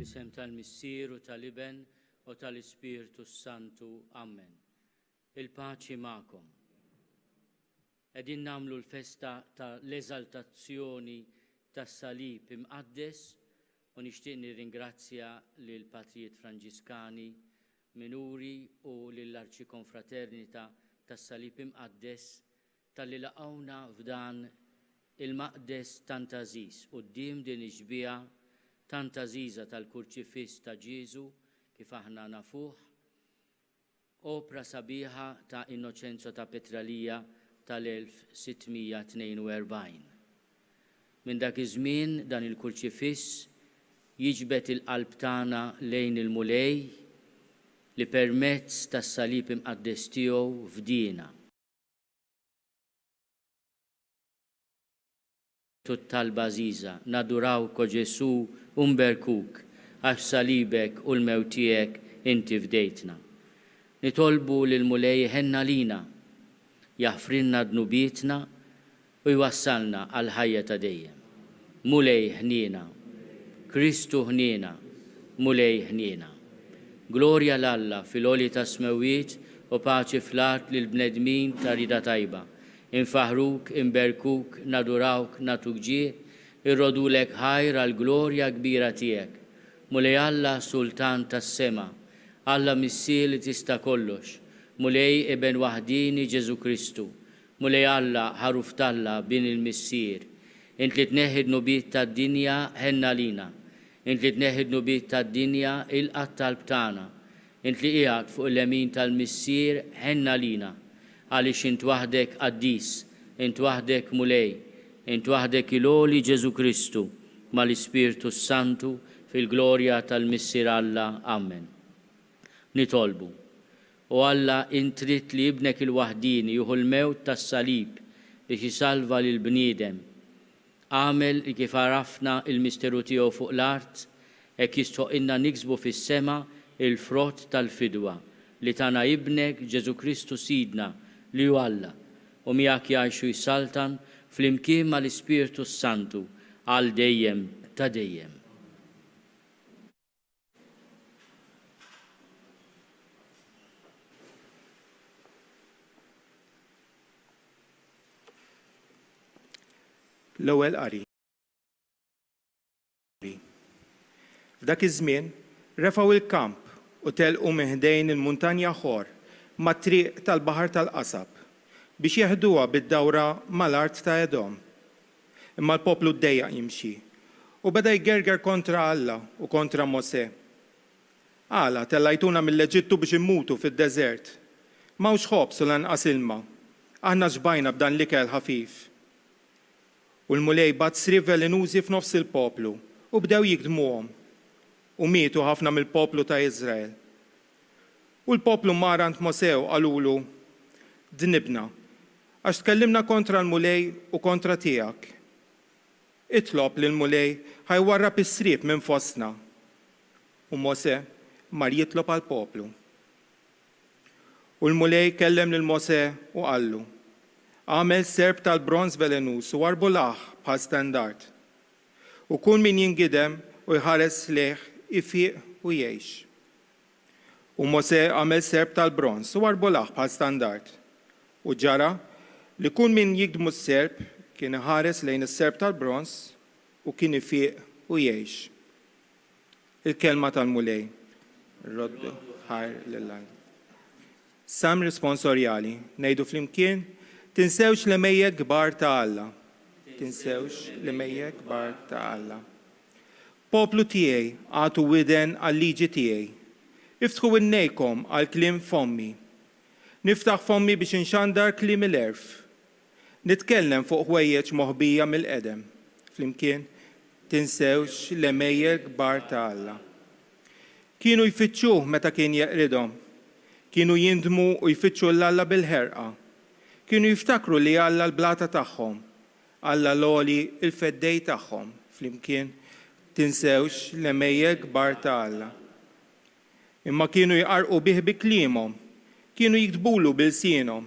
Fl-isem tal-Missier u tal-Iben u tal-Ispirtu Santu. Amen. Il-paċi ma'kom. Qegħdin nagħmlu l-festa tal-eżaltazzjoni tas-salib imqaddes u nixtieq nirringrazzja lill Patrijiet Franġiskani Minuri u lill-Arċikonfraternita tas-Salib imqaddes talli laqgħuna f'dan il-maqdes tant għażiż quddiem din iġbija tant għażiża tal-Kurċifiss ta' Ġiesu kif aħna nafuh, opra sabiħa ta' Innoċenzo ta' Petralija tal-1642. Minn dak iż-żmien dan il-Kurċifiss jiġbed il-qalb tagħna lejn il-mulej li permezz tas-salib imqaddes tiegħu fdina. Tut-talba għażiża, nadurawk o Ġesu u nberkuk għax salibek u l-mewt tiegħek inti fdejtna. Nitolbu lil mulej ħenna lina, jaħfrilna dnubietna u jwassalna għal ħajja ta' dejjem. Mulej ħniena, Kristu ħniena, mulej ħniena. Glorja l-Alla fil-għoli ta' smewiet u paċi fl-art lil bnedmin ta' rida tajba. Infaħruk, inberkuk, nadurawk, natuk ġie, irrodulek ħajr għal glorja kbira tiegħek. Mulej Alla Sultan tas-sema, Alla Missier li tista' kollox, mulej Eben waħdini Ġesu Kristu, mulej Alla ħaruf talla bin il-Missier. Int li tneħħid nubiet tad-dinja ħenna lina, int li tneħħid nubiet tad-dinja il-qatt tal-btana, int li qiegħed fuq il-lemin tal-Missier ħenna lina, għaliex int waħdek qaddis, int waħdek mulej, int waħdek il-għoli Ġesu Kristu mal-Ispirtu Santu fil-glorja tal-Missier Alla. Amen. Nitolbu. U Alla intrit li ibnek il-waħdini juhu l-mewt tas-salib biex jisalva lil-bniedem. Għamel kif għarafna il-misteru tiegħu fuq l-art hekk jistoqilna niksbu fis-sema il-frott tal-fidwa li tana ibnek Ġesu Kristu Sidna li hu Alla u miegħek jgħixu jsaltan flimkien mal-Ispirtu Santu għal dejjem ta' dejjem. L-ewwel qari. F'dak iż-żmien refgħu il-kamp u telqu meħdejn il-muntanja ħor mat-triq tal-Baħar tal-Qasab biex jeħduha bid-dawra mal-art ta' Edom. Imma l-poplu ddejjaq jimxi u beda jgerger kontra Alla u kontra Mosè. Għala tellajtuna mill-Eġittu biex immutu fid-deżert. M'hawnx ħobs u lanqas ilma. Aħna xbajna b'dan l-ikel ħafif. U l-mulej bat srif velenużi f'nofs il-poplu u bdew jikdmuhom u mietu ħafna mill-poplu ta' Iżrael. U l-poplu marant Mosè qalulu, dnibna, għax tkellimna kontra l-mulej u kontra tiegħek. Itlob li l-mulej ħajwarrab is-sriep minn fostna. U Mosè mar jitlob għall-poplu. U l-mulej kellem lil Mosè u qallu, għamel serb tal-bronz velenus u arbulaħ bħal standard. U kull min jingidem u jħares leħ ifiq u jgħix. U Mosè għamel serb tal-bronz u arbulaħ bħal standard. U ġara li kull min jikdmu s-serb kien ħares lejn is-serb tal-bronz u kien ifiq u jgħix. Il-kelma tal-mulej. Roddu ħajr lill-Alla. Sam responsorjali ngħidu flimkien tinsewx l-mejjed kbar ta' Alla. Tinsewx l-mejjed kbar ta' Alla. Poplu tiegħi għatu widen għal-liġi tiegħi. Iftħu innejkom għal-klim fommi. Niftaħ fommi biex inxandar klim il-erf. Nitkellem fuq ħwejjeġ moħbija mill-qedem. Flimkien tinsewx l-mejjed kbar ta' Alla. Kienu jfittxuh meta kien jeqridhom. Kienu jindmu u jfittxu l-Alla bil-ħerqa. Kienu jiftakru li Alla l-blata tagħhom, Alla l-għoli il-feddej tagħhom, flimkien tinsewx l-mejjed kbar ta' Alla. Imma kienu jqarqu bih bi kliemhom, kienu jiktbulu bil-sienhom,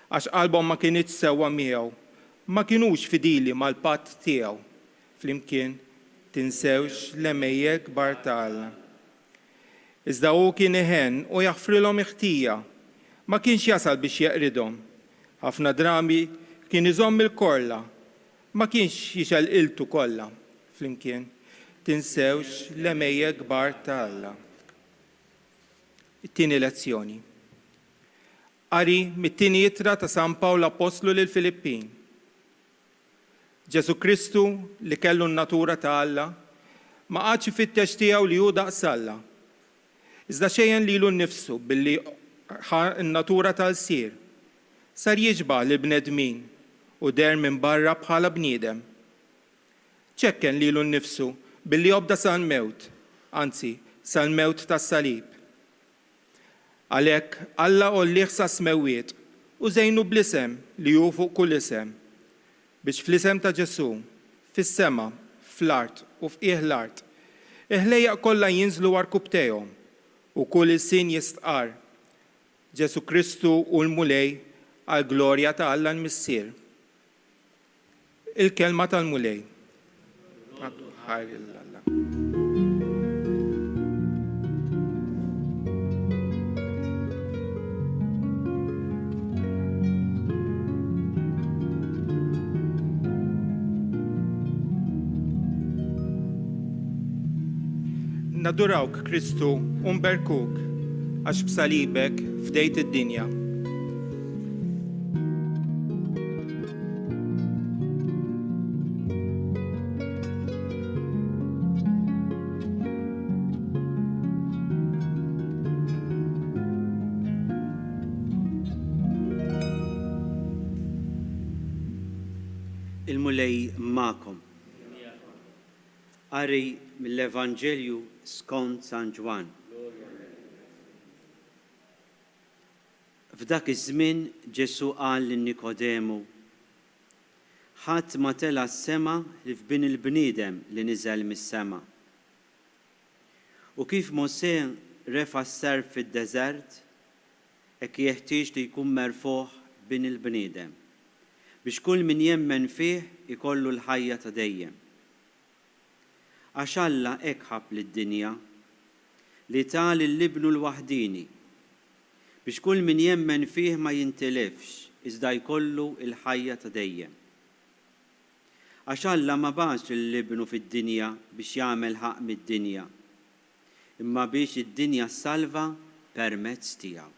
għax qalbhom ma kienx sewwa miegħu, ma kienux fidili mal-patt tiegħu, flimkien tinsewx l-emejjek kbar ta' Alla. Iżda hu kien iħen u jaħfrilhom iħtija, ma kienx jasal biex jeqridhom. Ħafna drami kien iżomm il-korla, ma kienx jixelqiltu kollha flimkien. Tinsewx l-emejjek kbar ta' Alla. It-tieni lezzjoni. Qari mit-tieni ittra ta' San Pawl Apostlu lil Filippin. Ġesu Kristu li kellu n-natura ta' Alla ma qadx ifittex tiegħu li hu daqs Alla. Iżda xejjen lilu nnifsu billi n-natura tal-sir sar jiġbaħ lil bnedmin u der minn barra bħala bniedem. ċekken lilu nnifsu billi jobda sal-mewt, anzi sal-mewt tas-salib. Għalhekk Alla ollih sa smewiet u żejnu bl-isem li hu fuq kull isem biex fl-isem ta' Ġesu, fis-sema, fl-art u f'qiegħ l-art, iħlejjaq kollha jinżlu warkubtejhom u kull is-sin jistqar Ġesu Kristu u l-mulej għal glorja ta' Alla l-Missier. Il-kelma tal-mulej. Nadurawk Kristu u nberkuk għax b'salibek fdejt id-dinja. Il-mulej ma'kom. Qari mill-Evanġelju skont San Ġwan. F'dak iż-żmien Ġesu qal lin Nikodemu: ħadd ma tela s-sema li f'bin il-bniedem li niżel mis-sema. U kif Mosè refa' s-serf fid-deżert, hekk jeħtieġ li jkun merfuħ bin il-bniedem biex kull min jemmen fih ikollu l-ħajja ta' dejjem. Għax Alla hekk ħabb lid-dinja li ta' lill-Ibnu l-waħdini biex kull min jemmen fih ma jintilefx iżda jkollu l-ħajja ta' dejjem. Għax Alla ma bax lill-Ibnu fid-dinja biex jagħmel ħaq mid-dinja, imma biex id-dinja ssalva permezz tiegħu.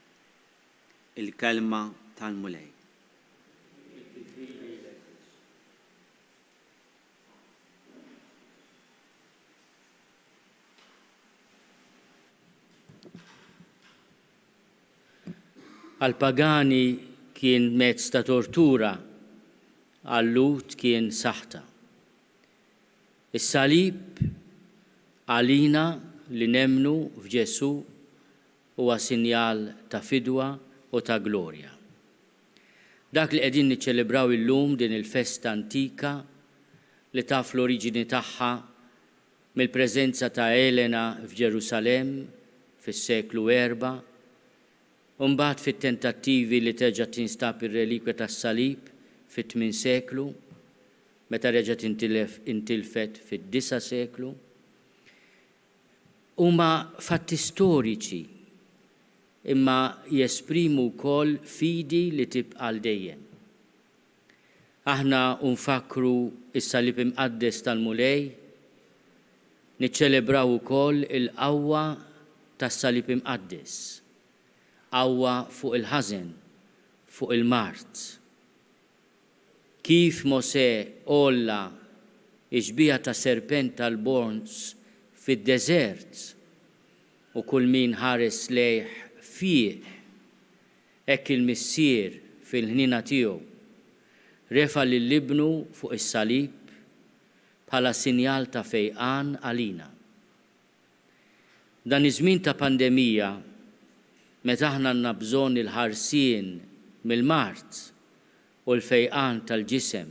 Il-kelma tal-mulej. Għal-pagani kien mezz ta' tortura, għall-Lut kien saħta. Is-salib għalina li nemnu f'Ġesu huwa sinjal ta' fidwa u ta' glorja. Dak li qegħdin niċċelebraw illum din il-festa antika li taf l-oriġini tagħha mill-preżenza ta' Elena f'Ġerusalem fis-seklu 4, Umbagħad fit-tentattivi li terġa' tinstab ir-relikwja tas-salib fit-8 seklu, meta reġgħet intilfet fid-9 seklu, huma fatti storiċi imma jesprimu wkoll fidi li tibqa' dejjem. Aħna nfakru is-salib imqaddes tal-mulej, niċċelebraw ukoll il-qawwa tas-salib imqaddes. Qawwa fuq il-ħażen, fuq il-mart. Kif Mosè olla iġbija ta' serpent tal-borns fid-deżert u kull min ħares lejh fih, hekk il-Missier fil-ħnina tiegħu refa' lill-Ibnu fuq is-salib bħala sinjal ta' fejqan għalina. Dan iż-żmien ta' pandemija meta aħna għandna bżonn il-ħarsien mill-mart u l-fejqan tal-ġisem,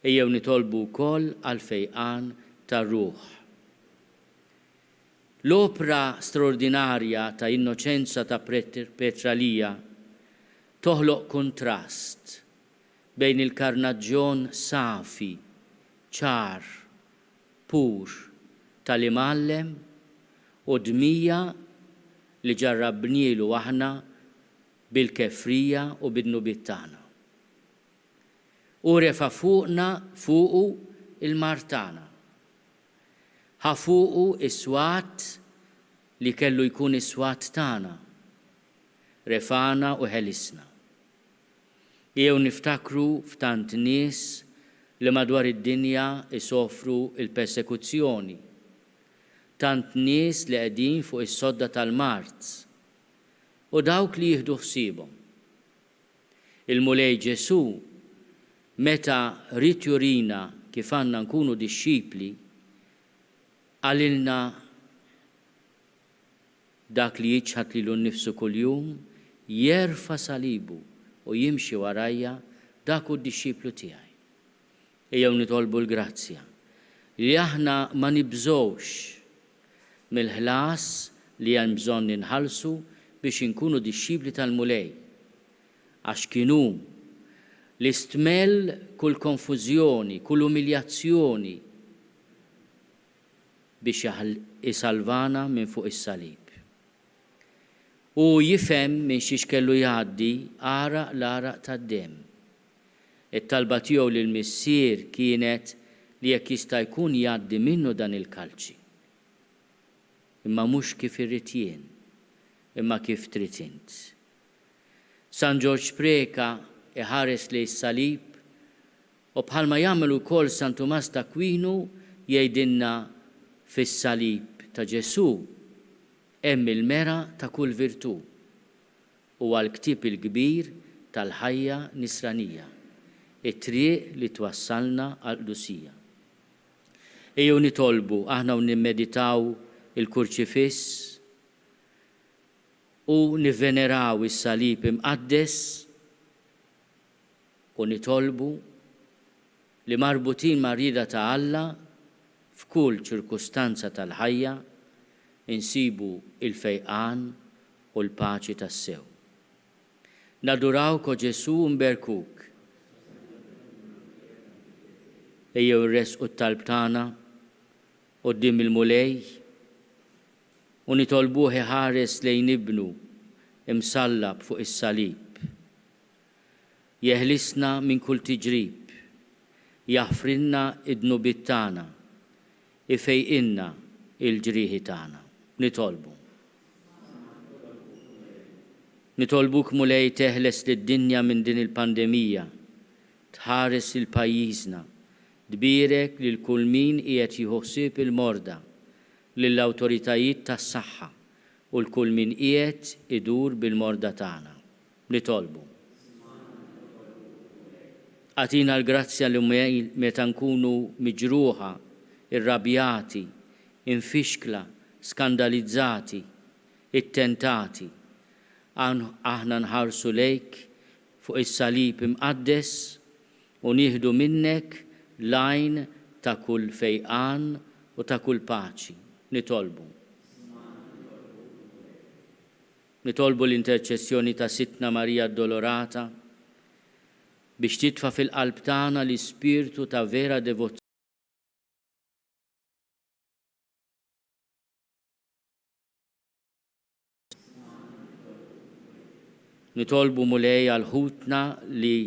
ejjew nitolbu wkoll għall-fejqan tar-ruħ. L-opra straordinarja ta' innoċenza ta' Petralija toħloq kontrast bejn il-karnaġġjon safi, ċar, pur tal-imallem u dmija li ġarrabnielu aħna bil-kefrija u bil-nubit tagħna. U refa fuqu il-martana. Ħa fuqu is-swat li kellu jkun is-swat tagħna. Refana u ħelisna. Jew niftakru f'tant nies li madwar id-dinja isofru il-persekuzzjoni. Tant nies li qegħdin fuq is-sodda tal-Mart u dawk li jieħdu ħsiebhom. Il-Mulej Ġesu meta rid jurina kif għandna nkunu dixxipli għalilna dak li jiġħad lilu nnifsu kuljum jerfa salibu u jimxi warajja dak hu d-dixxiplu tiegħi. Ejjew nitolbu l-grazzja li aħna ma nibżgħux mill-ħlas li hemm bżonn inħallsu biex inkunu dixxipli tal-Mulej. Għax kienu li stmel kull konfużjoni, kull umiljazzjoni biex isalvana minn fuq is-salib. U jifhem minn xiex kellu jgħaddi araq l-araq tad-demm. It-talba tiegħu lill-missier kienet li jekk jista' jkun jgħaddi minnu dan il-kalċi. Imma mhux kif irrid jien, imma kif trid int. San George Preka iħares li s-salib u bħalma jagħmel ukoll San Tumas d'Aquinu jgħidilna fis-salib ta' Ġesu hemm il-mera ta' kull virtù u għall-ktieb il-kbir tal-ħajja nisranija, it-triq li twassalna għall-qdusija. Ejjew nitolbu aħna u nimmeditaw il-kurċifiss u nivveneraw is-salib imqaddes u nitolbu li marbutin ma' rieda ta' Alla f'kull ċirkustanza tal-ħajja insibu il-fejqan u l-paċi tas-sew. Nadurawk o Ġesu mberkuk. Ejjew irresqu t-talb tagħna quddiem il-Mulej u nitolbuh iħares lejn ibnu imsallab fuq is-salib. Jeħlisna minn kull tiġrib, jaħfrilna id-nubit tagħna, ifejqilna il-ġrieħi tagħna. Nitolbuk Mulej teħles lid-dinja minn din il-pandemija, tħares il-pajjiżna, tbierek lil kull min qiegħed jieħu ħsieb il-morda, lill-awtoritajiet tas-saħħa u l-kull min qiegħed idur bil-morda tagħna. Nitolbu. Atina l-grazzja li meta nkunu miġruħa, irrabjati, infixkla, skandalizzati, ittentati, aħna nħarsu lejk fuq is-salib imqaddes u nieħdu minnek lajn ta' kull fejqan u ta' kull paċi. Nitolbu l-interċessjoni ta' Sitna Marija Addolorata biex titfa' fil-qalb tagħna l-ispirtu ta' vera devozzjoni. Nitolbu Mulej għal-ħutna li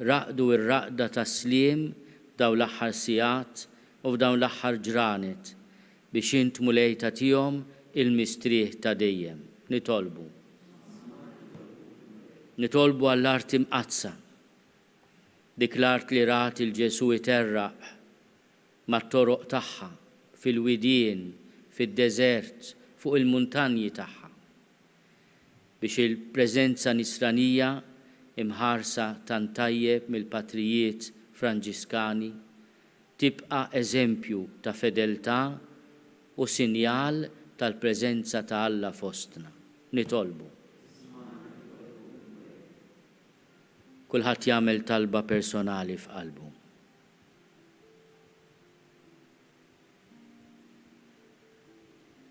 raqdu ir-raqda tas-sliem dawn l-aħħar sigħat u f'dawn l-aħħar ġranet biex int Mulej tagħtihom il-mistrieħ ta' dejjem. Nitolbu għall-art imqazza, dik l-art li rat il-Ġesu iterraq mat-toroq tagħha fil-widien, fid-deżert, fuq il-muntanji tagħha. Biex il-preżenza nisranija imħarsa tant tajjeb mill-patrijiet Franġiskani tibqa' eżempju ta' fedeltà u sinjal tal-preżenza ta' Alla fostna. Nitolbu. Kulħadd jagħmel talba personali f'qalbu.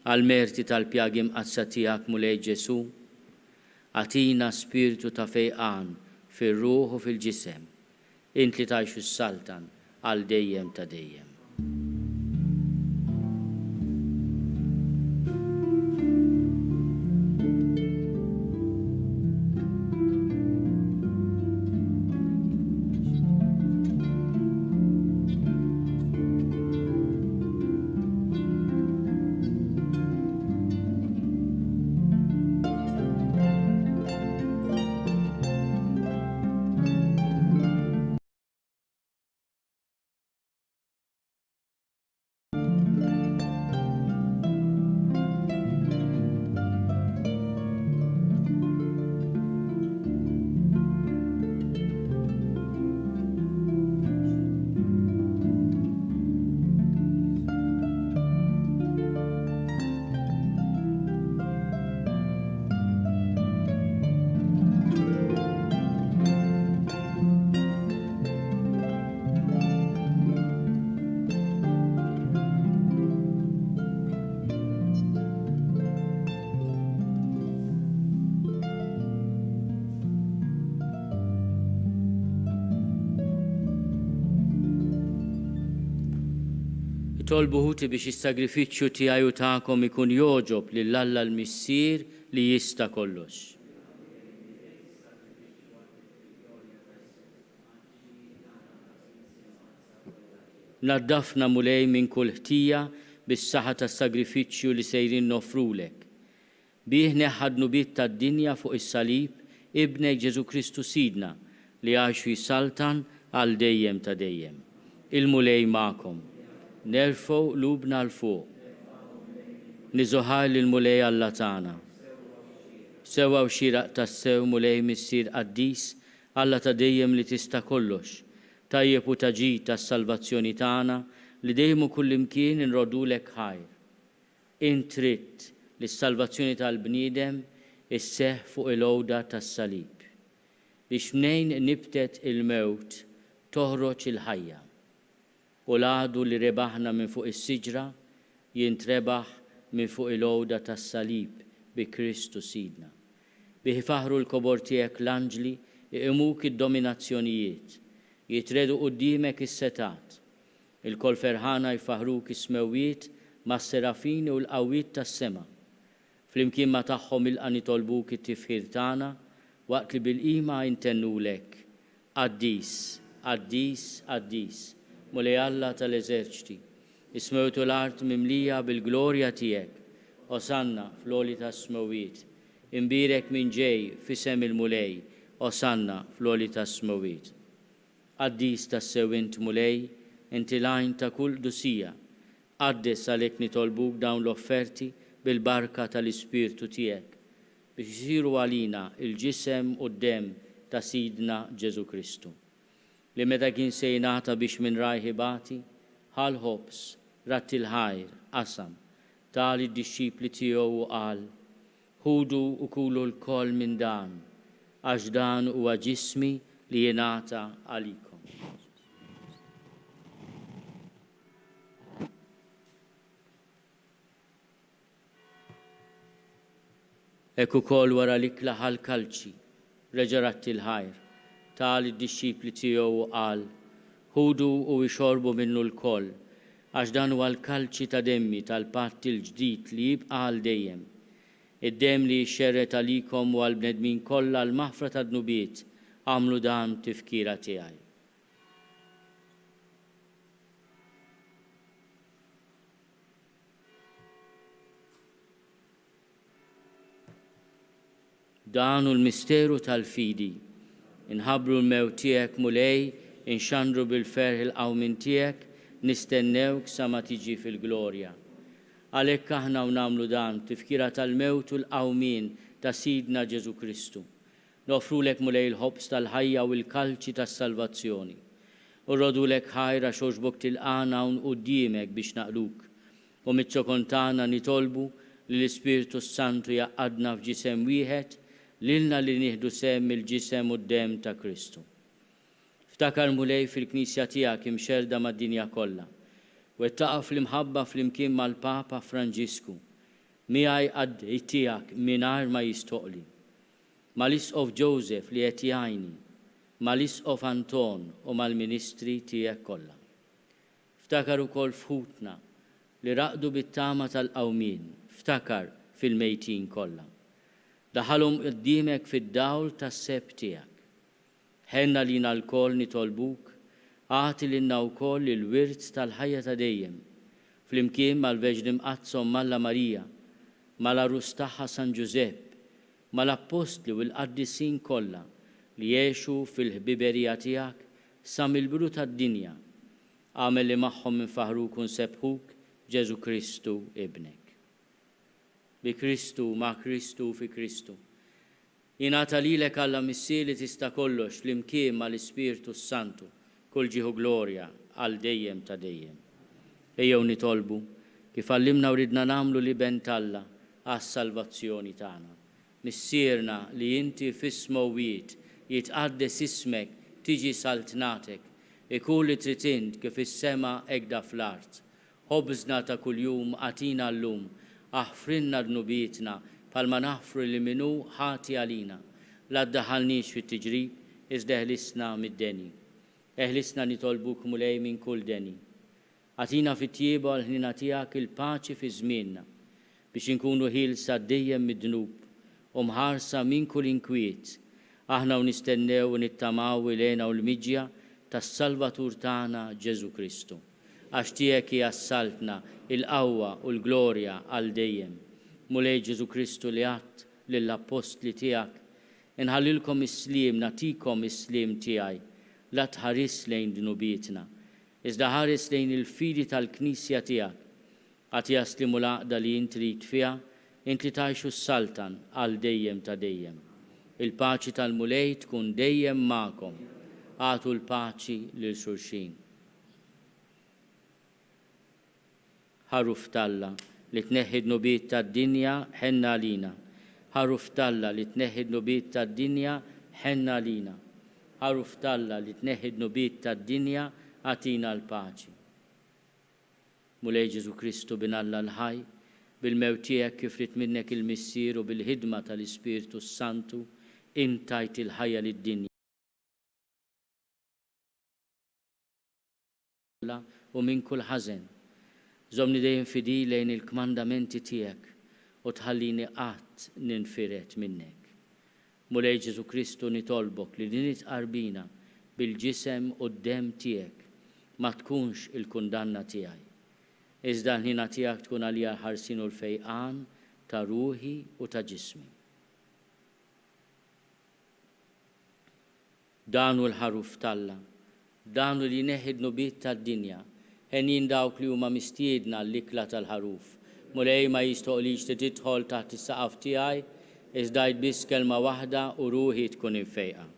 Għal-merti tal-pjagi mqazza tiegħek Mulej Ġesu, għatina spiritu ta' fejqan fir-ruħ u fil-ġisem, int li tgħixu s-saltan għal dejjem ta' dejjem. Tolbu ħuti biex is-sagrifiċċju tiegħi u tagħkom ikun joġob lill-Alla l-Missier li jista' kollox. Naddafna mulej minn kull ħtija bis-saħħa tas-sagrifiċċju li sejrin nofrulek. Bih neħħad nubiet tad-dinja fuq is-salib ibnek Ġesu Kristu Sidna li għaxu jisaltan għal dejjem ta' dejjem. Il-mulej ma'kom. Nerfgħu lubna l-fuq. Niżoħar lill-mulej Alla tagħna. Sewwa u xieraq tas-sew mulej missier qaddis Alla ta' dejjem li tista' kollox. Tajjeb u taġid tas-salvazzjoni tagħna li dejjem u kullimkien inrodulek ħajr. Intrid li s-salvazzjoni tal-bniedem isseħħ fuq il-għowda tas-salib. Biex mnejn nibtet il-mewt toħroġ il-ħajja. U l-għadu li rebaħna minn fuq is-siġra jintrebaħ minn fuq il-għowda tas-salib bi Kristu Sidna. Bih ifaħru l-kobor tiegħek l-anġli iqimuk id-dominazzjonijiet, jitredu quddiemek is-setat. Il-kol ferħana jfaħruk is-smewwiet mas-serafini u l-qawwiet tas-sema. Flimkien ma tagħhom ilqa' nitolbuk it-tifħir tagħna waqt li bil-qima intennulek. Qaddis, qaddis, qaddis, mulej Alla tal-eżerċiti, ismewtu l-art mimlija bil-glorja tiegħek, osanna fl-għoli tas-smewwiet, imbirek minn ġej f'isem il-mulej, osanna fl-għoli tas-smewwiet. Qaddis tas-sew int mulej, inti lajn ta' kull dusija, qaddes għalhekk nitolbuk dawn l-offerti bil-barka tal-Ispirtu tiegħek biex isiru għalina il-ġisem u d-dem ta' Sidna Ġesu Kristu. Li meta kien se jingħata biex minn rajħibati, ħal ħobs, ratti l-ħajr, qasam, tali d-disċipli tiegħu u qal, ħudu u kulu l-koll minn dan, għax dan huwa ġismi li jingħata għalikom. Ekku kol wara l-ikla ħal-kalċi, reġaratti l-ħajr, tali d-disċipli tiegħu u qal, ħudu u jxorbu minnu l-koll, għax dan huwa l-kalċi ta' demmi tal-patt il-ġdid li jibqa' għal dejjem. Id-dem li jxerret għalikom u għal-bnedmin kollha l-maħfra ta' dnubiet għamlu dan tifkira tiegħi. Dan u l-misteru tal-fidi, inħabru l-mewt tiegħek mulej, inxandru bil-ferħ il-qawmin tiegħek, nistennewk sa ma tiġi fil-glorja. Għalhekk aħna u nagħmlu dan tifkira tal-mewt u l-qawmin ta' Sidna Ġesu Kristu. Nofrulek mulej il-ħobs tal-ħajja u l-kalċi tas-salvazzjoni. U rodulek ħajra xoġbok tilqana un quddiemek biex naqluk. U mit-ċokontana nitolbu li l-Ispirtu Santu jaqadna f'ġisem wieħed lilna li nieħdu sem il-ġisem u d-dem ta' Kristu. Ftakar mulej fil-Knisja tiegħek imxerda mad-dinja kollha. Wettaqa fl-imħabba fl-imkien mal-Papa Franġisku. Miegħi għaddej tiegħek mingħajr ma jistoqli. Mal-Isqof Joseph li qed jgħinni, mal-Isqof Anton u mal-Ministri tiegħek kollha. Ftakar ukoll f'ħutna li raqdu bit-tama tal-qawmien, ftakar fil-mejtin kollha. Daħalhom qudiemek fid-dawl tas-seb tiegħek. Ħenna lina l-koll nitolbuk, għati lilna wkoll il-wirt tal-ħajja ta' dejjem, flimkien mal-Veġni Mqazzom Malla Marija, mal-Arus tagħha San Ġusepp, mal-Apostli u l-Qaddisin kollha li jgħixu fil-ħbiberija tiegħek sa mill-bidu tad-dinja. Għamel li magħhom infaħruk u nsebħuk Ġesu Kristu ibnek. Bi Kristu, ma' Kristu, fi Kristu. Jingħata lilek Alla Missier li tista' kollox flimkien mal-Ispirtu Santu, kull ġieħu glorja għal dejjem ta' dejjem. Ejjew nitolbu kif għallimna u ridna nagħmlu li bent Alla għas-salvazzjoni tagħna. Missierna li inti fis-smewwiet jitqaddes ismek tiġi saltnatek, ikun li trid int kif is-sema hekk fl-art. Ħobżna ta' kuljum għatina llum, aħfrinna dnubietna palma naħfru li minnu ħati għalina. La ddaħħalniex fit-tiġrib, iżda eħlisna mid-deni. Eħlisna nitolbuk mulej minn kull deni. Atina fit-tjieba l-ħnina tiegħek il-paċi fi żmienna biex inkunu ħielsa dejjem mid-dnub u mħarsa minn kull inkwiet. Aħna u nistennew u nittamaw ilena u l-miġja tas-Salvatur tagħna Ġesu Kristu. Għax tiegħek hija assaltna il-qawwa u l-glorja għal dejjem. Mulej Ġesu Kristu li għadt lill-apostli tiegħek, inħallilkom is-sliem, natikom is-sliem tiegħi, la tħares lejn dnubietna, iżda ħares lejn il-fidi tal-Knisja tiegħek. Għati jaslimu l-għaqda li int trid fiha, int li tgħixu s-saltan għal dejjem ta' dejjem. Il-paċi tal-mulej tkun dejjem magħkom. Għatu l-paċi lil xulxin. Ħaruf talla li tneħħi d-nubiet tad-dinja ħenna lina. Ħaruf talla li tneħħi d-nubiet tad-dinja ħenna lina. Ħaruf talla li tneħħi d-nubiet tad-dinja għatina l-paċi. Mulej Ġesu Kristu bin Alla l-ħaj, bil-mewt tiegħek kif rid minnek il-missier u bil-ħidma tal-Ispiritu Santu intajt il-ħajja lid-dinja. U minn kull ħażen, żomni dejjem fidi lejn il-kmandamenti tiegħek u tħallini qatt ninfiret minnek. Mulej Ġesu Kristu nitolbok li din itqarbina bil-ġisem u d-dem tiegħek ma tkunx il-kundanna tiegħi. Iżda l-ħina tiegħek tkun għalija ħarsin u l-fejqan ta' ruħi u ta' ġismi. Danu l-ħaruf talla, danu li neħid nubiet tad-dinja, ħenin dawk li huma mistiedna l-ikla tal-ħaruf. Mulej ma jistoqlix li tidħol taħt is-saqaf tiegħi, iżda biss kelma waħda u ruħi tkun infejqa.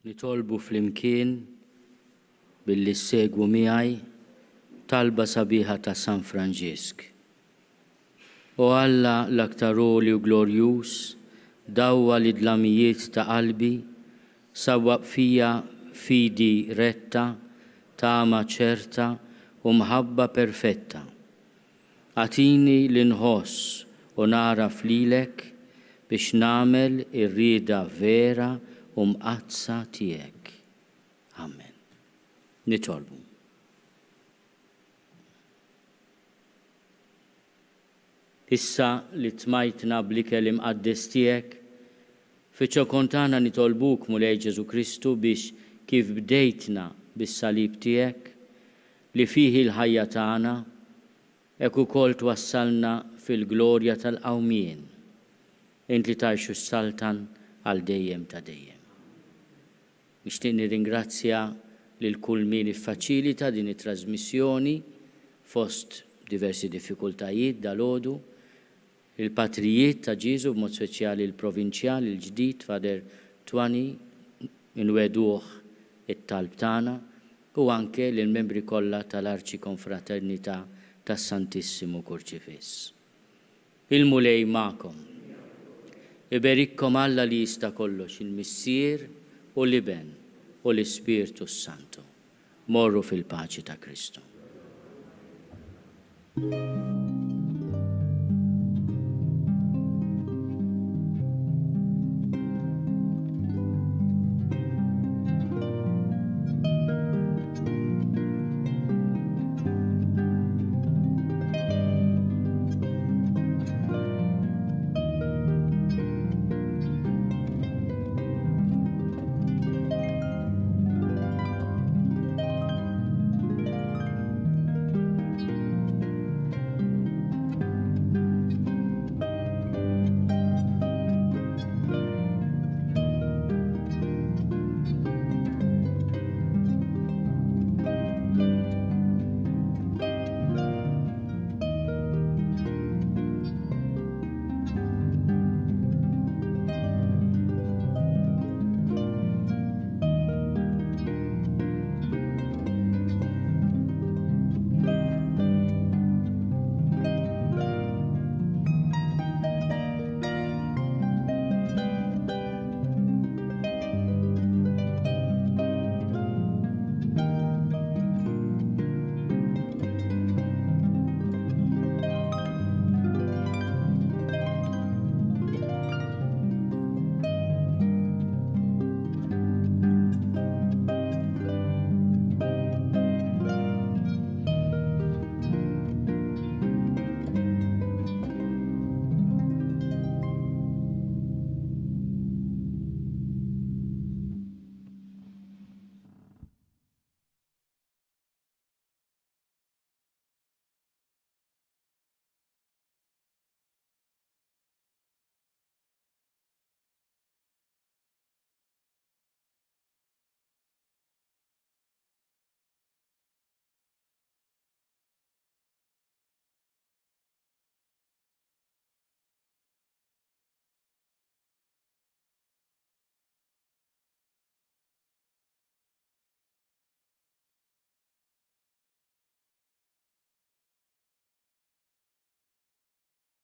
Nitolbu flimkien billi segwu miegħi talba sabiħa ta' San Franġisk. O Alla l-aktaroli u glorjus, dawwa li dlamijiet ta' qalbi, sawwaq fija fidi retta, tama ċerta u mħabba perfetta. Atini l-inħoss u nara flilek biex namel ir-rieda vera u mqazza tiegħek. Amen. Nitolbu. Issa li tmajtna bl-ikel imqaddes tiegħek, fiċċo kontana nitolbuk mulej Ġesu Kristu biex kif bdejtna bis-salib tiegħek li fih il-ħajja tagħna hekk ukoll twassalna fil-glorja tal-qawmien. Int li tgħixu s-saltan għal dejjem ta' dejjem. Nixtieq nirringrazzja lil kull min iffaċilita din it-trasmissjoni fost diversi diffikultajiet dalgħodu, il-patrijiet ta' Ġisu b'mod speċjali l-provinċjali l-ġdid Fader Twani inweduh it-talb tagħna u anke lill membri kollha tal-Arċikonfraternità tas-Santissimo Kurċifiss. Il-mulej magħkom. Iberikkom Alla li jista' kollox il-Missier u l-Iben u l-Ispirtu Santu. Morru fil-paċi ta' Kristu.